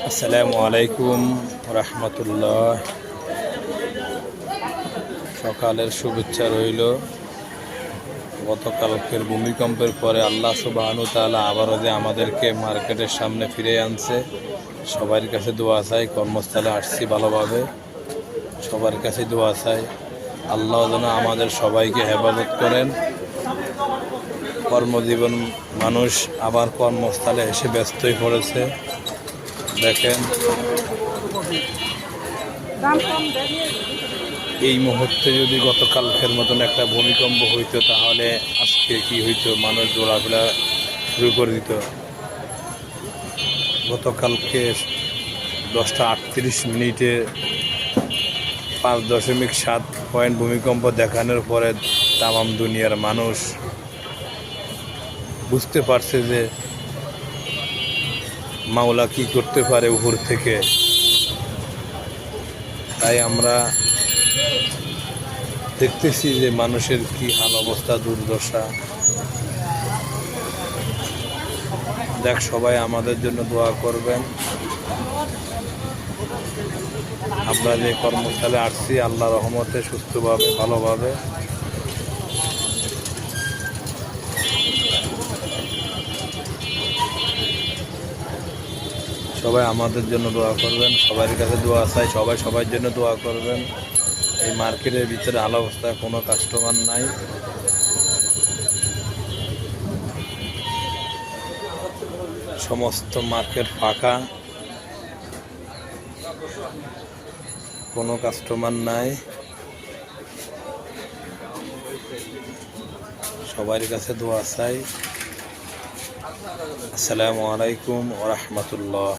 আসসালামু আলাইকুম রহমতুল্লাহ। সকালের শুভেচ্ছা রইল। গতকালকের ভূমিকম্পের পরে আল্লাহ সুবহানাহু ওয়া তাআলা আবারও যে আমাদেরকে মার্কেটের সামনে ফিরে আনছে, সবার কাছে দোয়া চাই। কর্মস্থলে আসছি ভালোভাবে, সবার কাছে দোয়া চাই। আল্লাহ যেন আমাদের সবাইকে হেফাজত করেন। কর্মজীবন মানুষ আবার কর্মস্থলে এসে ব্যস্তই পড়েছে। দেখেন, এই মুহূর্তে যদি গতকালকের মতন একটা ভূমিকম্প হইতো তাহলে আজকে কি হইতো, মানুষ দৌড়াফেরা শুরু করে দিত। গতকালকে 10:38 5.7 পয়েন্ট ভূমিকম্প দেখানোর পরে তামাম দুনিয়ার মানুষ বুঝতে পারছে যে মাওলা কি করতে পারে উপর থেকে। তাই আমরা দেখতেছি যে মানুষের কি হাল অবস্থা, দুর্দশা। দেখ, সবাই আমাদের জন্য দোয়া করবেন। আমরা যে কর্মস্থলে আসছি আল্লাহ রহমতে সুস্থভাবে ভালোভাবে। সবাই আমাদের জন্য দোয়া করবেন, সবার কাছে দোয়া চাই। সবাই সবার জন্য দোয়া করবেন। এই মার্কেটের ভিতরে হাল অবস্থা, কোনো কাস্টমার নাই। সমস্ত মার্কেট ফাঁকা, কোনো কাস্টমার নাই। সবার কাছে দোয়া চাই। আসসালামু আলাইকুম ওয়া রাহমাতুল্লাহ।